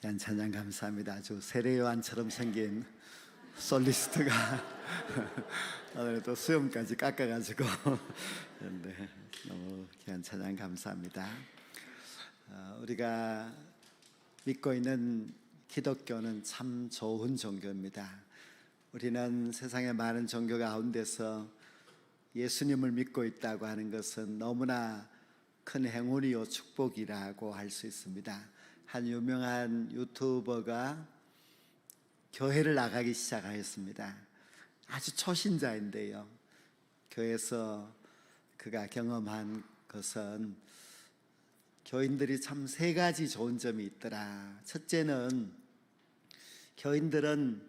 귀한 찬양 감사합니다. 아주 세례요한처럼 생긴 솔리스트가 오늘 또 수염까지 깎아가지고 그런데 너무 귀한 찬양 감사합니다. 우리가 믿고 있는 기독교는 참 좋은 종교입니다. 우리는 세상의 많은 종교 가운데서 예수님을 믿고 있다고 하는 것은 너무나 큰 행운이요 축복이라고 할 수 있습니다. 한 유명한 유튜버가 교회를 나가기 시작하였습니다. 아주 초신자인데요, 교회에서 그가 경험한 것은 교인들이 참 세 가지 좋은 점이 있더라. 첫째는 교인들은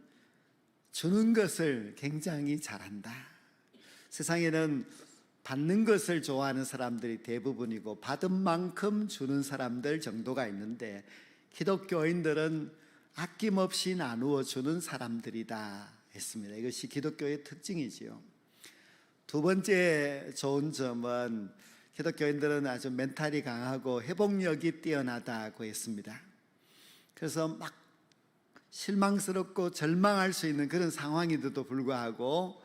주는 것을 굉장히 잘한다. 세상에는 받는 것을 좋아하는 사람들이 대부분이고 받은 만큼 주는 사람들 정도가 있는데, 기독교인들은 아낌없이 나누어 주는 사람들이다 했습니다. 이것이 기독교의 특징이지요. 두 번째 좋은 점은 기독교인들은 아주 멘탈이 강하고 회복력이 뛰어나다고 했습니다. 그래서 막 실망스럽고 절망할 수 있는 그런 상황인데도 불구하고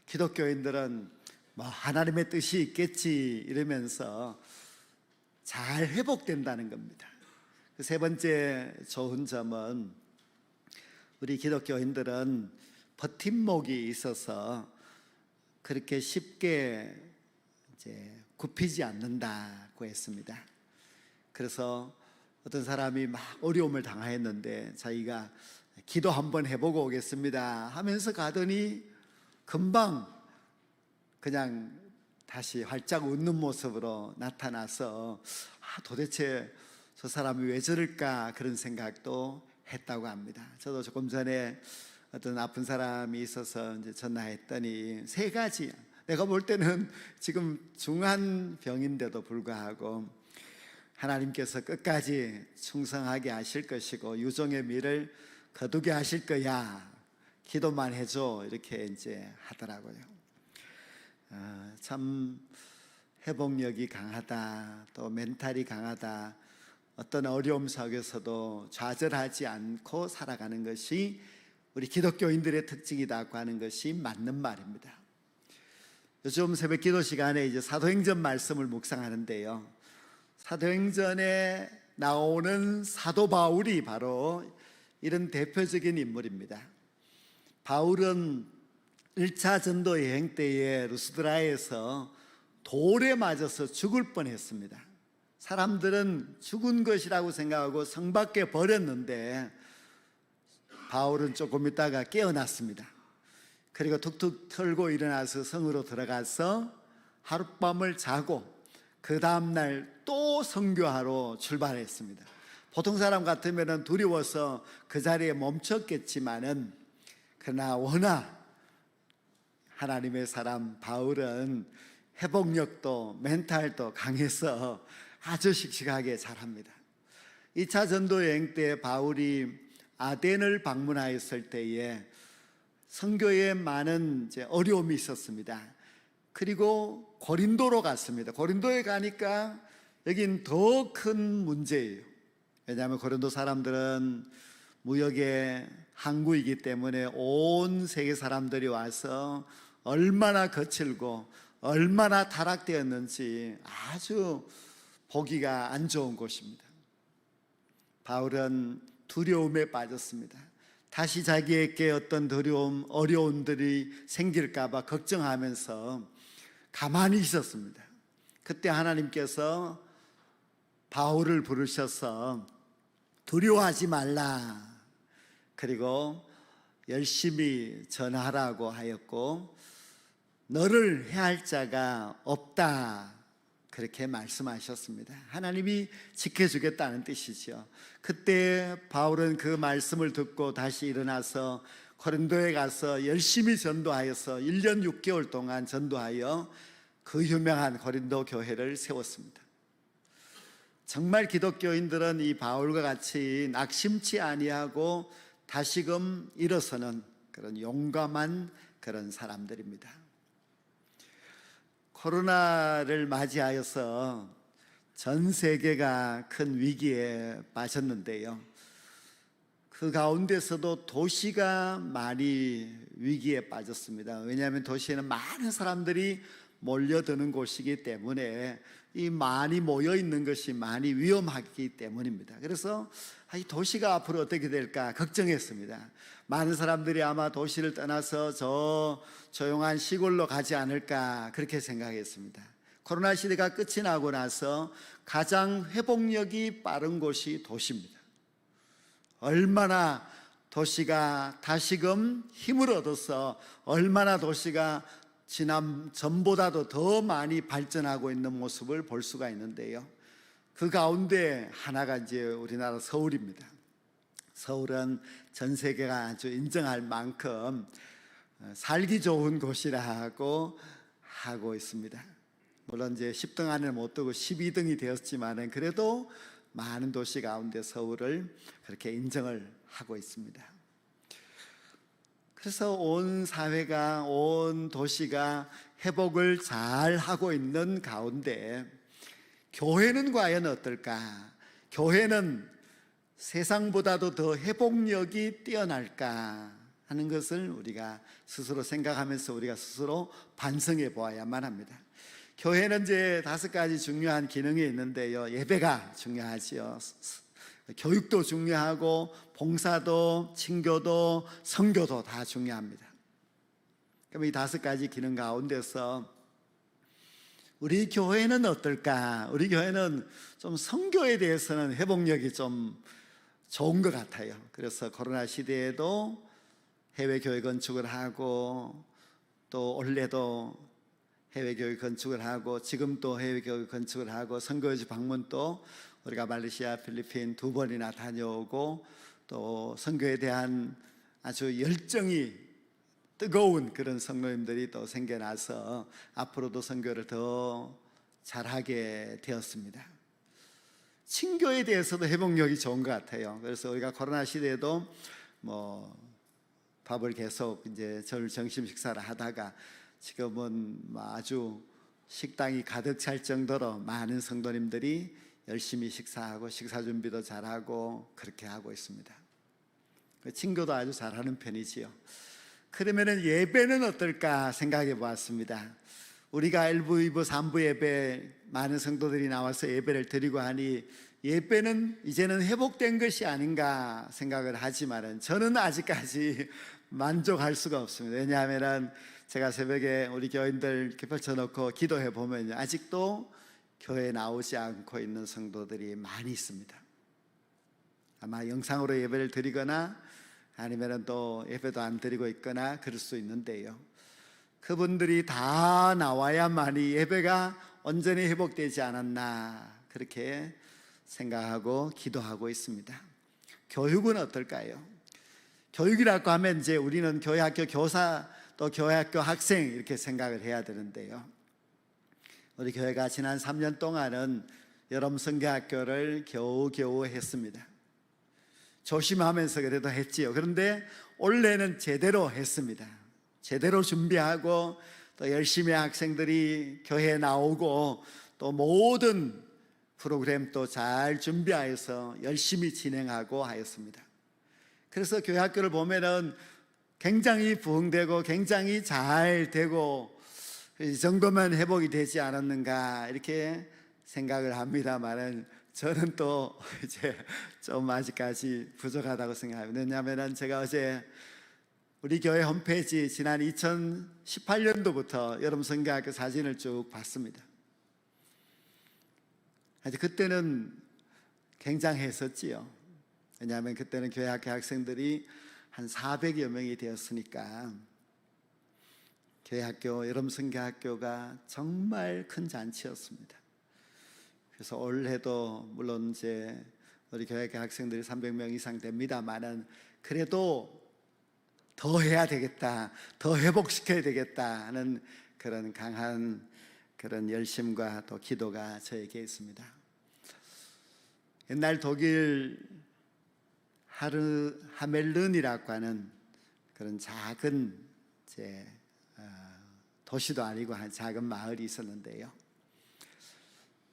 기독교인들은 하나님의 뜻이 있겠지 이러면서 잘 회복된다는 겁니다. 세 번째 좋은 점은 우리 기독교인들은 버팀목이 있어서 그렇게 쉽게 굽히지 않는다고 했습니다. 그래서 어떤 사람이 막 어려움을 당하였는데 자기가 기도 한번 해보고 오겠습니다 하면서 가더니 금방 그냥 다시 활짝 웃는 모습으로 나타나서 도대체 저 사람이 왜 저럴까 그런 생각도 했다고 합니다. 저도 조금 전에 어떤 아픈 사람이 있어서 이제 전화했더니 세 가지, 내가 볼 때는 지금 중한 병인데도 불구하고 하나님께서 끝까지 충성하게 하실 것이고 유종의 미를 거두게 하실 거야, 기도만 해줘, 이렇게 이제 하더라고요. 참 회복력이 강하다, 또 멘탈이 강하다, 어떤 어려움 속에서도 좌절하지 않고 살아가는 것이 우리 기독교인들의 특징이라고 하는 것이 맞는 말입니다. 요즘 새벽 기도 시간에 이제 사도행전 말씀을 묵상하는데요, 사도행전에 나오는 사도 바울이 바로 이런 대표적인 인물입니다. 바울은 1차 전도 여행 때에 루스드라에서 돌에 맞아서 죽을 뻔했습니다. 사람들은 죽은 것이라고 생각하고 성 밖에 버렸는데 바울은 조금 있다가 깨어났습니다. 그리고 툭툭 털고 일어나서 성으로 들어가서 하룻밤을 자고 그 다음날 또 선교하러 출발했습니다. 보통 사람 같으면 두려워서 그 자리에 멈췄겠지만은, 그러나 워낙 하나님의 사람 바울은 회복력도 멘탈도 강해서 아주 씩씩하게 잘합니다. 2차 전도 여행 때 바울이 아덴을 방문하였을 때에 선교에 많은 어려움이 있었습니다. 그리고 고린도로 갔습니다. 고린도에 가니까 여긴 더 큰 문제예요. 왜냐하면 고린도 사람들은 무역의 항구이기 때문에 온 세계 사람들이 와서 얼마나 거칠고 얼마나 타락되었는지 아주 보기가 안 좋은 곳입니다. 바울은 두려움에 빠졌습니다. 다시 자기에게 어떤 두려움, 어려움들이 생길까 봐 걱정하면서 가만히 있었습니다. 그때 하나님께서 바울을 부르셔서 두려워하지 말라, 그리고 열심히 전하라고 하였고 너를 해할 자가 없다, 그렇게 말씀하셨습니다. 하나님이 지켜주겠다는 뜻이죠. 그때 바울은 그 말씀을 듣고 다시 일어나서 고린도에 가서 열심히 전도하여서 1년 6개월 동안 전도하여 그 유명한 고린도 교회를 세웠습니다. 정말 기독교인들은 이 바울과 같이 낙심치 아니하고 다시금 일어서는 그런 용감한 그런 사람들입니다. 코로나를 맞이하여서 전 세계가 큰 위기에 빠졌는데요, 그 가운데서도 도시가 많이 위기에 빠졌습니다. 왜냐하면 도시에는 많은 사람들이 몰려드는 곳이기 때문에 이 많이 모여 있는 것이 많이 위험하기 때문입니다. 그래서 이 도시가 앞으로 어떻게 될까 걱정했습니다. 많은 사람들이 아마 도시를 떠나서 저 조용한 시골로 가지 않을까 그렇게 생각했습니다. 코로나 시대가 끝이 나고 나서 가장 회복력이 빠른 곳이 도시입니다. 얼마나 도시가 다시금 힘을 얻어서 얼마나 도시가 지난 전보다도 더 많이 발전하고 있는 모습을 볼 수가 있는데요. 그 가운데 하나가 이제 우리나라 서울입니다. 서울은 전 세계가 아주 인정할 만큼 살기 좋은 곳이라고 하고 있습니다. 물론 이제 10등 안에 못 들고 12등이 되었지만 그래도 많은 도시 가운데 서울을 그렇게 인정을 하고 있습니다. 그래서 온 사회가, 온 도시가 회복을 잘 하고 있는 가운데 교회는 과연 어떨까? 교회는 세상보다도 더 회복력이 뛰어날까 하는 것을 우리가 스스로 생각하면서 우리가 스스로 반성해 보아야만 합니다. 교회는 이제 5가지 중요한 기능이 있는데요. 예배가 중요하지요. 교육도 중요하고 봉사도, 친교도, 선교도 다 중요합니다. 그럼 이 5가지 기능 가운데서 우리 교회는 어떨까? 우리 교회는 좀 선교에 대해서는 회복력이 좀 좋은 것 같아요. 그래서 코로나 시대에도 해외 교회 건축을 하고 또 올해도 해외 교회 건축을 하고 지금 또 해외 교회 건축을 하고 선교지 방문도 우리가 말레이시아, 필리핀 2번이나 다녀오고 또 선교에 대한 아주 열정이 뜨거운 그런 성도님들이 또 생겨나서 앞으로도 선교를 더 잘하게 되었습니다. 친교에 대해서도 회복력이 좋은 것 같아요. 그래서 우리가 코로나 시대에도 밥을 계속 이제 점심 식사를 하다가 지금은 아주 식당이 가득 찰 정도로 많은 성도님들이 열심히 식사하고 식사 준비도 잘하고 그렇게 하고 있습니다. 친교도 아주 잘하는 편이지요. 그러면은 예배는 어떨까 생각해 보았습니다. 우리가 1부, 2부, 3부 예배 많은 성도들이 나와서 예배를 드리고 하니 예배는 이제는 회복된 것이 아닌가 생각을 하지만은 저는 아직까지 만족할 수가 없습니다. 왜냐하면 제가 새벽에 우리 교인들 이렇게 펼쳐놓고 기도해 보면 아직도 교회에 나오지 않고 있는 성도들이 많이 있습니다. 아마 영상으로 예배를 드리거나 아니면 또 예배도 안 드리고 있거나 그럴 수 있는데요. 그분들이 다 나와야만이 예배가 온전히 회복되지 않았나 그렇게 생각하고 기도하고 있습니다. 교육은 어떨까요? 교육이라고 하면 이제 우리는 교회학교 교사 또 교회학교 학생 이렇게 생각을 해야 되는데요. 우리 교회가 지난 3년 동안은 여름 선교학교를 겨우겨우 했습니다. 조심하면서 그래도 했지요. 그런데 올해는 제대로 했습니다. 제대로 준비하고 또 열심히 학생들이 교회에 나오고 또 모든 프로그램도 잘 준비하여서 열심히 진행하고 하였습니다. 그래서 교회 학교를 보면은 굉장히 부흥되고 굉장히 잘 되고 이 정도면 회복이 되지 않았는가 이렇게 생각을 합니다만은 저는 또 이제 좀 아직까지 부족하다고 생각합니다. 왜냐하면 제가 어제 우리 교회 홈페이지 지난 2018년도부터 여름 선교학교 사진을 쭉 봤습니다. 그때는 굉장했었지요. 왜냐하면 그때는 교회 학교 학생들이 한 400여 명이 되었으니까 교회 학교 여름 선교학교가 정말 큰 잔치였습니다. 그래서 올해도 물론 이제 우리 교회 학생들이 300명 이상 됩니다만은 그래도 더 해야 되겠다, 더 회복시켜야 되겠다 하는 그런 강한 그런 열심과 또 기도가 저에게 있습니다. 옛날 독일 하멜른이라고 하는 그런 작은 이제 도시도 아니고 한 작은 마을이 있었는데요.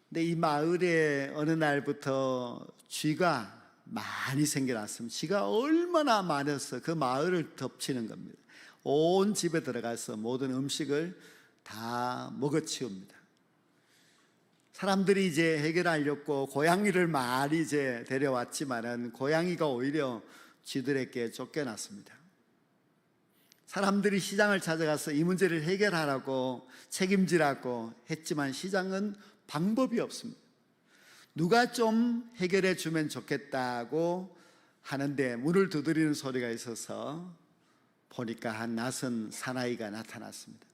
근데 이 마을에 어느 날부터 쥐가 많이 생겨났으면 쥐가 얼마나 많아서 그 마을을 덮치는 겁니다. 온 집에 들어가서 모든 음식을 다 먹어치웁니다. 사람들이 이제 해결하려고 고양이를 많이 이제 데려왔지만은 고양이가 오히려 쥐들에게 쫓겨났습니다. 사람들이 시장을 찾아가서 이 문제를 해결하라고 책임지라고 했지만 시장은 방법이 없습니다. 누가 좀 해결해 주면 좋겠다고 하는데 문을 두드리는 소리가 있어서 보니까 한 낯선 사나이가 나타났습니다.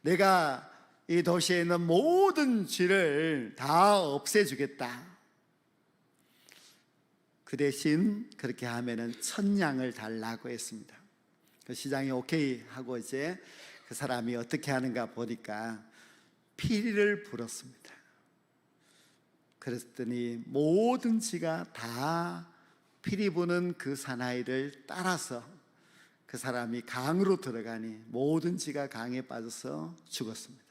내가 이 도시에 있는 모든 쥐를 다 없애주겠다. 그 대신 그렇게 하면은 1,000양을 달라고 했습니다. 그 시장이 오케이 하고 이제 그 사람이 어떻게 하는가 보니까 피리를 불었습니다. 그랬더니 모든 쥐가 다 피리 부는 그 사나이를 따라서 그 사람이 강으로 들어가니 모든 쥐가 강에 빠져서 죽었습니다.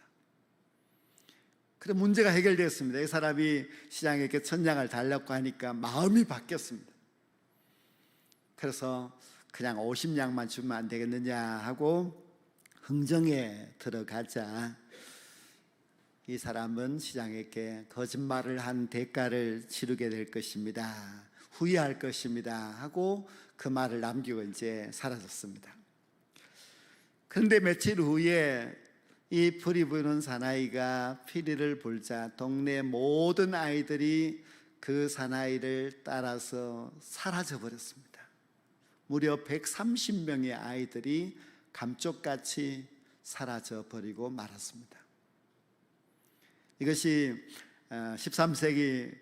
그래 문제가 해결되었습니다. 이 사람이 시장에게 1,000양을 달라고 하니까 마음이 바뀌었습니다. 그래서 그냥 50양만 주면 안 되겠느냐 하고 흥정에 들어가자 이 사람은 시장에게 거짓말을 한 대가를 치르게 될 것입니다. 후회할 것입니다 하고 그 말을 남기고 이제 사라졌습니다. 그런데 며칠 후에 이 피리 부는 사나이가 피리를 불자 동네 모든 아이들이 그 사나이를 따라서 사라져 버렸습니다. 무려 130명의 아이들이 감쪽같이 사라져 버리고 말았습니다. 이것이 13세기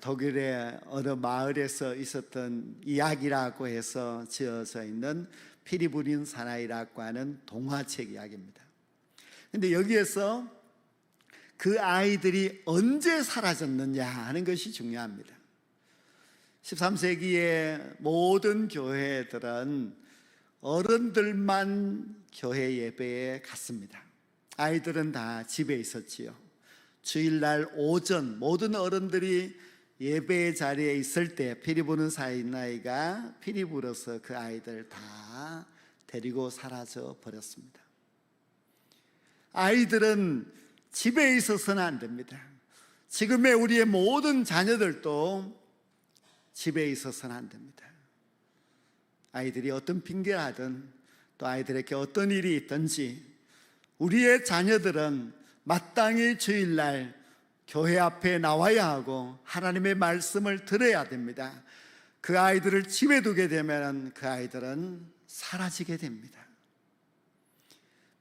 독일의 어느 마을에서 있었던 이야기라고 해서 지어져 있는 피리 부린 사나이라고 하는 동화책 이야기입니다. 그런데 여기에서 그 아이들이 언제 사라졌느냐 하는 것이 중요합니다. 13세기의 모든 교회들은 어른들만 교회 예배에 갔습니다. 아이들은 다 집에 있었지요. 주일날 오전 모든 어른들이 예배 자리에 있을 때 피리 부는 사나이가 피리 불어서 그 아이들 다 데리고 사라져 버렸습니다. 아이들은 집에 있어서는 안 됩니다. 지금의 우리의 모든 자녀들도 집에 있어서는 안 됩니다. 아이들이 어떤 핑계를 하든 또 아이들에게 어떤 일이 있든지 우리의 자녀들은 마땅히 주일날 교회 앞에 나와야 하고 하나님의 말씀을 들어야 됩니다. 그 아이들을 집에 두게 되면 그 아이들은 사라지게 됩니다.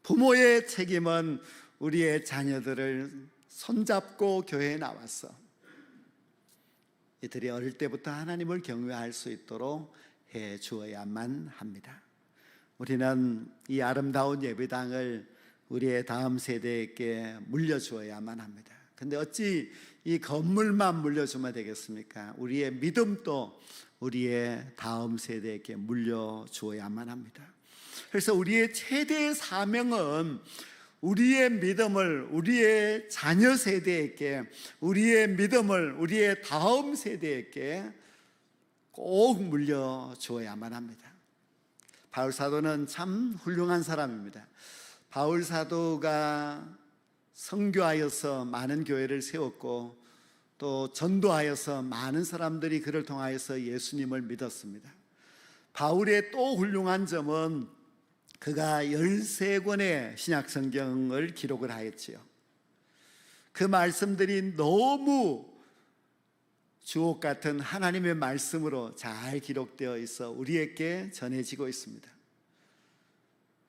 부모의 책임은 우리의 자녀들을 손잡고 교회에 나와서 이들이 어릴 때부터 하나님을 경외할 수 있도록 해 주어야만 합니다. 우리는 이 아름다운 예배당을 우리의 다음 세대에게 물려주어야만 합니다. 근데 어찌 이 건물만 물려주면 되겠습니까? 우리의 믿음도 우리의 다음 세대에게 물려주어야만 합니다. 그래서 우리의 최대의 사명은 우리의 믿음을 우리의 자녀 세대에게, 우리의 믿음을 우리의 다음 세대에게 꼭 물려주어야만 합니다. 바울 사도는 참 훌륭한 사람입니다. 바울 사도가 선교하여서 많은 교회를 세웠고 또 전도하여서 많은 사람들이 그를 통하여서 예수님을 믿었습니다. 바울의 또 훌륭한 점은 그가 13권의 신약 성경을 기록을 하였지요. 그 말씀들이 너무 주옥 같은 하나님의 말씀으로 잘 기록되어 있어 우리에게 전해지고 있습니다.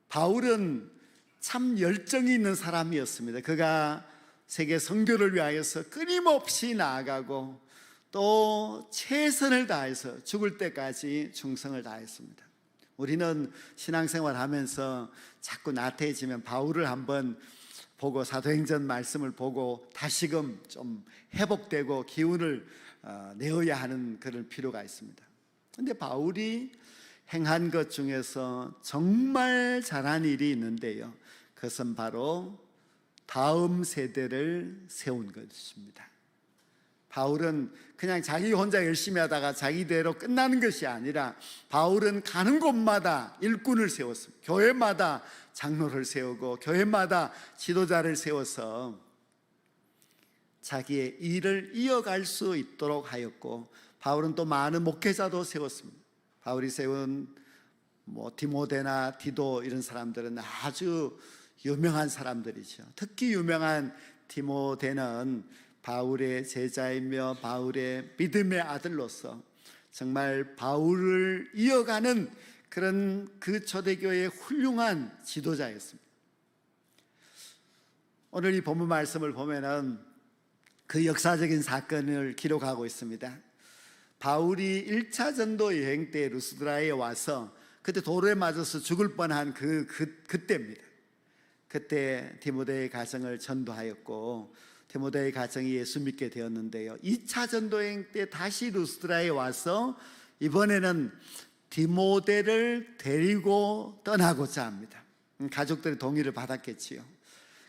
바울은 참 열정이 있는 사람이었습니다. 그가 세계 선교를 위하여서 끊임없이 나아가고 또 최선을 다해서 죽을 때까지 충성을 다했습니다. 우리는 신앙생활 하면서 자꾸 나태해지면 바울을 한번 보고 사도행전 말씀을 보고 다시금 좀 회복되고 기운을 내어야 하는 그런 필요가 있습니다. 그런데 바울이 행한 것 중에서 정말 잘한 일이 있는데요, 그것은 바로 다음 세대를 세운 것입니다. 바울은 그냥 자기 혼자 열심히 하다가 자기대로 끝나는 것이 아니라 바울은 가는 곳마다 일꾼을 세웠습니다. 교회마다 장로를 세우고 교회마다 지도자를 세워서 자기의 일을 이어갈 수 있도록 하였고, 바울은 또 많은 목회자도 세웠습니다. 바울이 세운 디모데나 디도 이런 사람들은 아주 유명한 사람들이죠. 특히 유명한 디모데는 바울의 제자이며 바울의 믿음의 아들로서 정말 바울을 이어가는 그런 그 초대교회의 훌륭한 지도자였습니다. 오늘 이 본문 말씀을 보면은 그 역사적인 사건을 기록하고 있습니다. 바울이 1차 전도 여행 때 루스드라에 와서 그때 도로에 맞아서 죽을 뻔한 그때입니다. 그때 디모데의 가정을 전도하였고 디모데의 가정이 예수 믿게 되었는데요, 2차 전도여행 때 다시 루스드라에 와서 이번에는 디모데를 데리고 떠나고자 합니다. 가족들의 동의를 받았겠지요.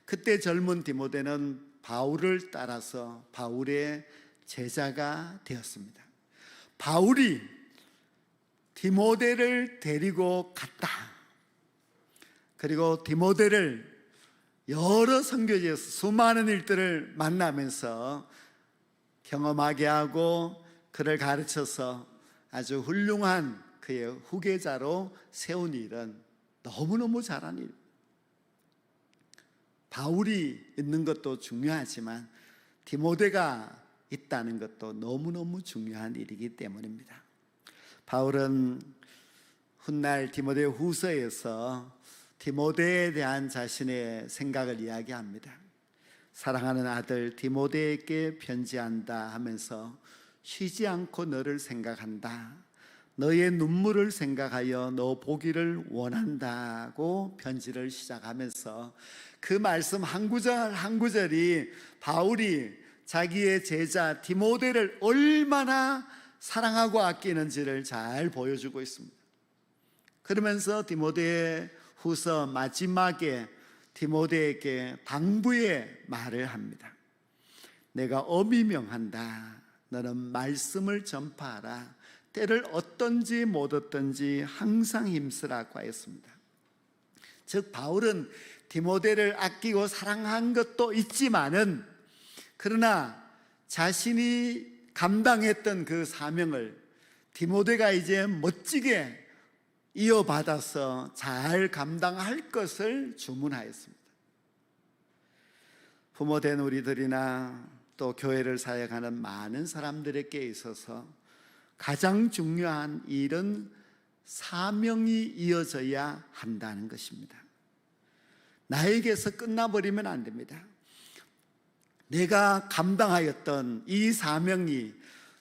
그때 젊은 디모데는 바울을 따라서 바울의 제자가 되었습니다. 바울이 디모데를 데리고 갔다. 그리고 디모데를 여러 선교지에서 수많은 일들을 만나면서 경험하게 하고 그를 가르쳐서 아주 훌륭한 그의 후계자로 세운 일은 너무너무 잘한 일. 바울이 있는 것도 중요하지만 디모데가 있다는 것도 너무너무 중요한 일이기 때문입니다. 바울은 훗날 디모데 후서에서 디모데에 대한 자신의 생각을 이야기합니다. 사랑하는 아들 디모데에게 편지한다 하면서 쉬지 않고 너를 생각한다. 너의 눈물을 생각하여 너 보기를 원한다고 편지를 시작하면서 그 말씀 한 구절 한 구절이 바울이 자기의 제자 디모데를 얼마나 사랑하고 아끼는지를 잘 보여주고 있습니다. 그러면서 디모데 후서 마지막에 디모데에게 당부의 말을 합니다. 내가 엄히 명한다. 너는 말씀을 전파하라. 때를 얻든지 못 얻든지 항상 힘쓰라고 하였습니다. 즉 바울은 디모데를 아끼고 사랑한 것도 있지만은, 그러나 자신이 감당했던 그 사명을 디모데가 이제 멋지게 이어받아서 잘 감당할 것을 주문하였습니다. 부모된 우리들이나 또 교회를 사역하는 많은 사람들에게 있어서 가장 중요한 일은 사명이 이어져야 한다는 것입니다. 나에게서 끝나버리면 안 됩니다. 내가 감당하였던 이 사명이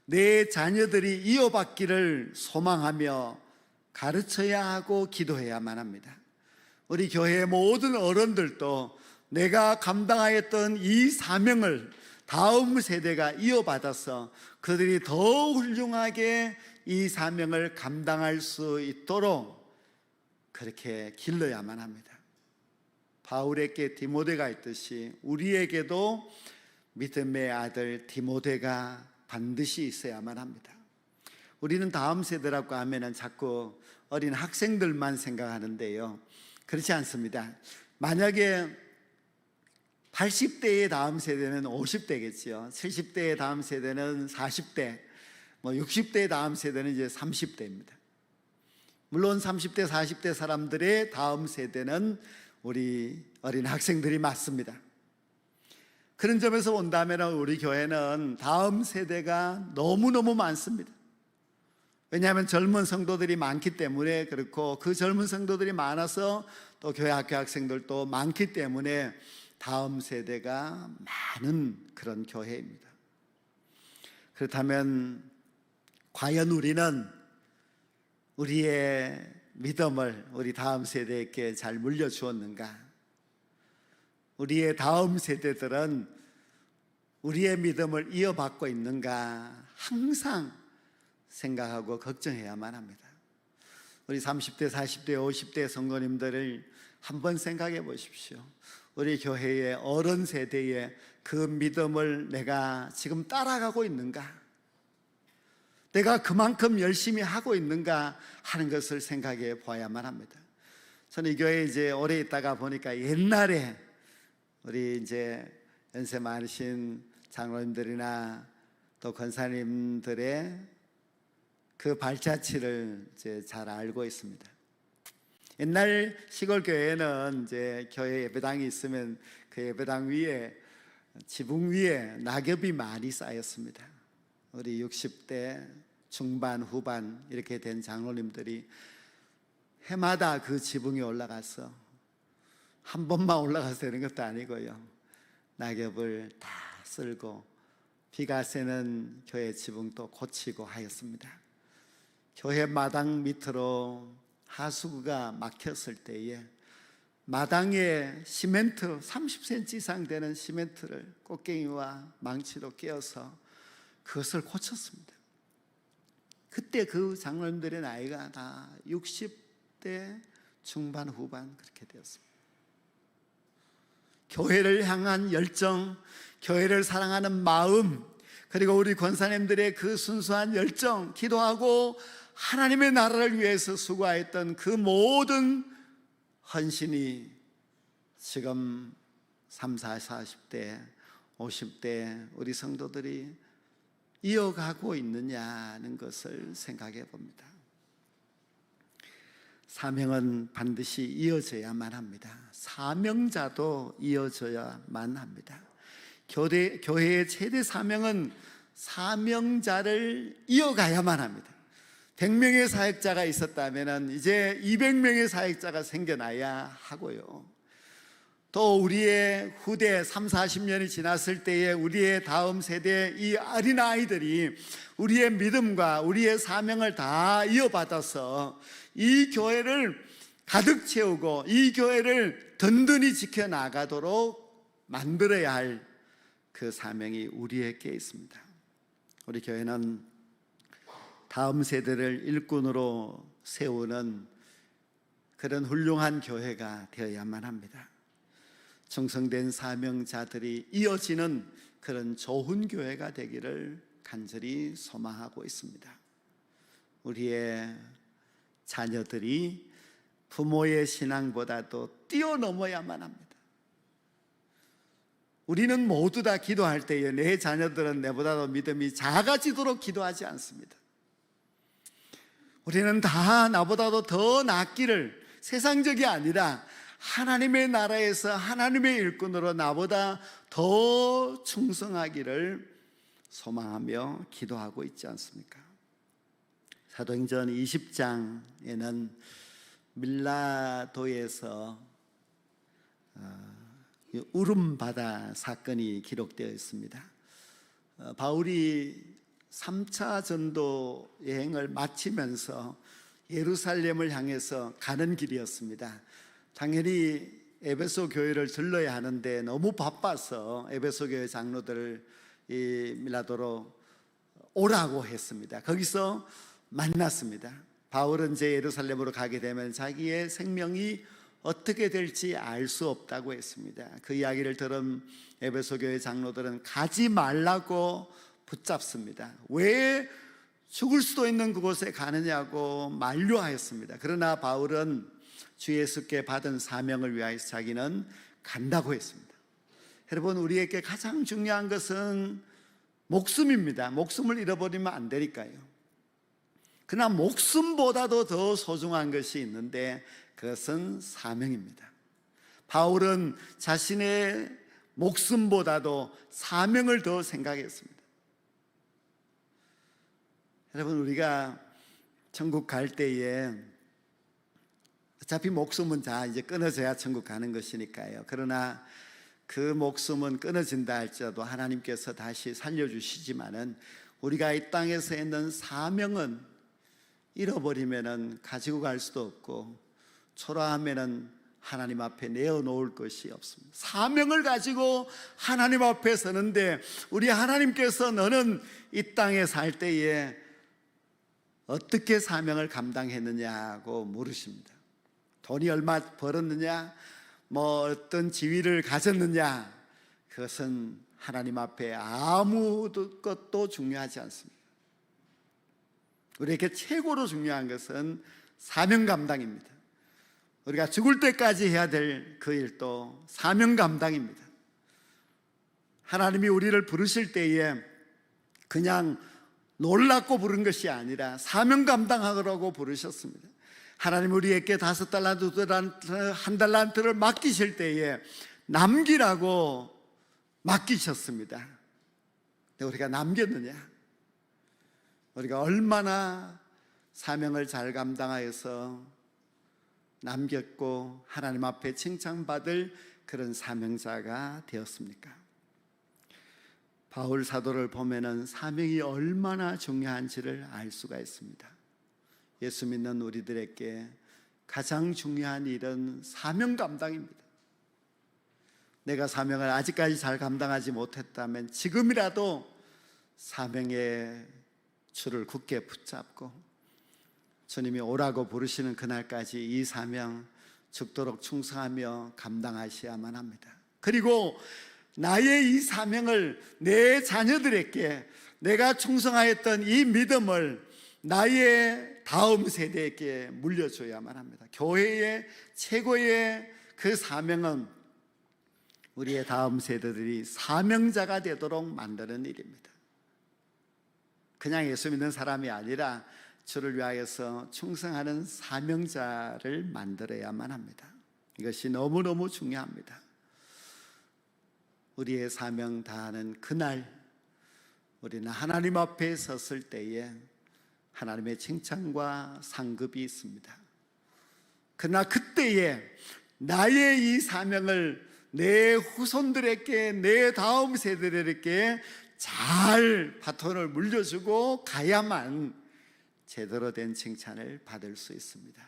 내 자녀들이 이어받기를 소망하며 가르쳐야 하고 기도해야만 합니다. 우리 교회의 모든 어른들도 내가 감당하였던 이 사명을 다음 세대가 이어받아서 그들이 더 훌륭하게 이 사명을 감당할 수 있도록 그렇게 길러야만 합니다. 바울에게 디모데가 있듯이 우리에게도 믿음의 아들 디모데가 반드시 있어야만 합니다. 우리는 다음 세대라고 하면은 자꾸 어린 학생들만 생각하는데요, 그렇지 않습니다. 만약에 80대의 다음 세대는 50대겠지요. 70대의 다음 세대는 40대, 60대의 다음 세대는 이제 30대입니다. 물론 30대, 40대 사람들의 다음 세대는 우리 어린 학생들이 맞습니다. 그런 점에서 본다면 우리 교회는 다음 세대가 너무너무 많습니다. 왜냐하면 젊은 성도들이 많기 때문에 그렇고, 그 젊은 성도들이 많아서 또 교회 학교 학생들도 많기 때문에 다음 세대가 많은 그런 교회입니다. 그렇다면 과연 우리는 우리의 믿음을 우리 다음 세대에게 잘 물려주었는가? 우리의 다음 세대들은 우리의 믿음을 이어받고 있는가? 항상 생각하고 걱정해야만 합니다. 우리 30대, 40대, 50대 성도님들을 한번 생각해 보십시오. 우리 교회의 어른 세대에 그 믿음을 내가 지금 따라가고 있는가? 내가 그만큼 열심히 하고 있는가 하는 것을 생각해 봐야만 합니다. 저는 이 교회에 이제 오래 있다가 보니까 옛날에 우리 이제 연세 많으신 장로님들이나 또 권사님들의 그 발자취를 이제 잘 알고 있습니다. 옛날 시골 교회는 이제 교회 예배당이 있으면 그 예배당 위에 지붕 위에 낙엽이 많이 쌓였습니다. 우리 60대 중반 후반 이렇게 된 장로님들이 해마다 그 지붕에 올라가서 한 번만 올라가서 되는 것도 아니고요, 낙엽을 다 쓸고 비가 새는 교회 지붕도 고치고 하였습니다. 교회 마당 밑으로 하수구가 막혔을 때에 마당에 시멘트 30cm 이상 되는 시멘트를 꽃갱이와 망치로 끼워서 그것을 고쳤습니다. 그때 그 장로님들의 나이가 다 60대 중반 후반 그렇게 되었습니다. 교회를 향한 열정, 교회를 사랑하는 마음, 그리고 우리 권사님들의 그 순수한 열정, 기도하고 하나님의 나라를 위해서 수고하였던 그 모든 헌신이 지금 30, 40대, 50대 우리 성도들이 이어가고 있느냐는 것을 생각해 봅니다. 사명은 반드시 이어져야만 합니다. 사명자도 이어져야만 합니다. 교회의 최대 사명은 사명자를 이어가야만 합니다. 100명의 사역자가 있었다면 이제 200명의 사역자가 생겨나야 하고요, 또 우리의 후대 30, 40년이 지났을 때에 우리의 다음 세대 이 어린 아이들이 우리의 믿음과 우리의 사명을 다 이어받아서 이 교회를 가득 채우고 이 교회를 든든히 지켜나가도록 만들어야 할 그 사명이 우리에게 있습니다. 우리 교회는 다음 세대를 일꾼으로 세우는 그런 훌륭한 교회가 되어야만 합니다. 충성된 사명자들이 이어지는 그런 좋은 교회가 되기를 간절히 소망하고 있습니다. 우리의 자녀들이 부모의 신앙보다도 뛰어넘어야만 합니다. 우리는 모두 다 기도할 때에 내 자녀들은 내보다도 믿음이 작아지도록 기도하지 않습니다. 우리는 다 나보다도 더 낫기를, 세상적이 아니라 하나님의 나라에서 하나님의 일꾼으로 나보다 더 충성하기를 소망하며 기도하고 있지 않습니까? 사도행전 20장에는 밀라도에서 울음바다 사건이 기록되어 있습니다. 바울이 3차 전도 여행을 마치면서 예루살렘을 향해서 가는 길이었습니다. 당연히 에베소 교회를 들러야 하는데 너무 바빠서 에베소 교회 장로들을 이 밀라도로 오라고 했습니다. 거기서 만났습니다. 바울은 이제 예루살렘으로 가게 되면 자기의 생명이 어떻게 될지 알 수 없다고 했습니다. 그 이야기를 들은 에베소 교회 장로들은 가지 말라고 붙잡습니다. 왜 죽을 수도 있는 그곳에 가느냐고 만류하였습니다. 그러나 바울은 주 예수께 받은 사명을 위하여서 자기는 간다고 했습니다. 여러분, 우리에게 가장 중요한 것은 목숨입니다. 목숨을 잃어버리면 안 되니까요. 그러나 목숨보다도 더 소중한 것이 있는데 그것은 사명입니다. 바울은 자신의 목숨보다도 사명을 더 생각했습니다. 여러분, 우리가 천국 갈 때에 어차피 목숨은 다 이제 끊어져야 천국 가는 것이니까요. 그러나 그 목숨은 끊어진다 할지라도 하나님께서 다시 살려주시지만은 우리가 이 땅에서 있는 사명은 잃어버리면은 가지고 갈 수도 없고 초라하면은 하나님 앞에 내어놓을 것이 없습니다. 사명을 가지고 하나님 앞에 서는데 우리 하나님께서 너는 이 땅에 살 때에 어떻게 사명을 감당했느냐고 물으십니다. 돈이 얼마 벌었느냐, 뭐 어떤 지위를 가졌느냐, 그것은 하나님 앞에 아무것도 중요하지 않습니다. 우리에게 최고로 중요한 것은 사명 감당입니다. 우리가 죽을 때까지 해야 될 그 일도 사명 감당입니다. 하나님이 우리를 부르실 때에 그냥 놀랍고 부른 것이 아니라 사명 감당하라고 부르셨습니다. 하나님 우리에게 5달란트, 2달란트, 1달란트를 맡기실 때에 남기라고 맡기셨습니다. 근데 우리가 남겼느냐? 우리가 얼마나 사명을 잘 감당하여서 남겼고 하나님 앞에 칭찬받을 그런 사명자가 되었습니까? 바울 사도를 보면은 사명이 얼마나 중요한지를 알 수가 있습니다. 예수 믿는 우리들에게 가장 중요한 일은 사명 감당입니다. 내가 사명을 아직까지 잘 감당하지 못했다면 지금이라도 사명의 줄을 굳게 붙잡고 주님이 오라고 부르시는 그날까지 이 사명 죽도록 충성하며 감당하셔야만 합니다. 그리고 나의 이 사명을 내 자녀들에게, 내가 충성하였던 이 믿음을 나의 다음 세대에게 물려줘야만 합니다. 교회의 최고의 그 사명은 우리의 다음 세대들이 사명자가 되도록 만드는 일입니다. 그냥 예수 믿는 사람이 아니라 주를 위하여서 충성하는 사명자를 만들어야만 합니다. 이것이 너무너무 중요합니다. 우리의 사명 다하는 그날 우리는 하나님 앞에 섰을 때에 하나님의 칭찬과 상급이 있습니다. 그러나 그때에 나의 이 사명을 내 후손들에게, 내 다음 세대들에게 잘 바톤을 물려주고 가야만 제대로 된 칭찬을 받을 수 있습니다.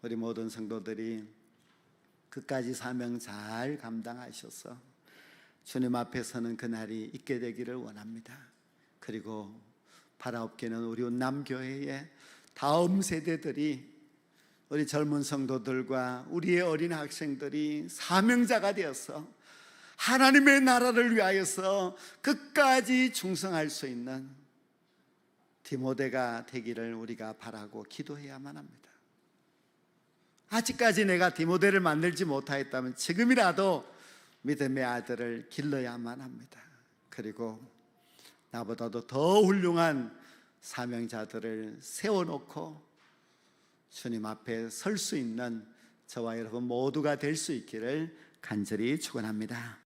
우리 모든 성도들이 끝까지 사명 잘 감당하셔서 주님 앞에 서는 그날이 있게 되기를 원합니다. 그리고 바라옵기는 우리 온남교회의 다음 세대들이, 우리 젊은 성도들과 우리의 어린 학생들이 사명자가 되어서 하나님의 나라를 위하여서 끝까지 충성할 수 있는 디모데가 되기를 우리가 바라고 기도해야만 합니다. 아직까지 내가 디모데를 만들지 못하였다면 지금이라도 믿음의 아들을 길러야만 합니다. 그리고 나보다도 더 훌륭한 사명자들을 세워놓고 주님 앞에 설 수 있는 저와 여러분 모두가 될 수 있기를 간절히 축원합니다.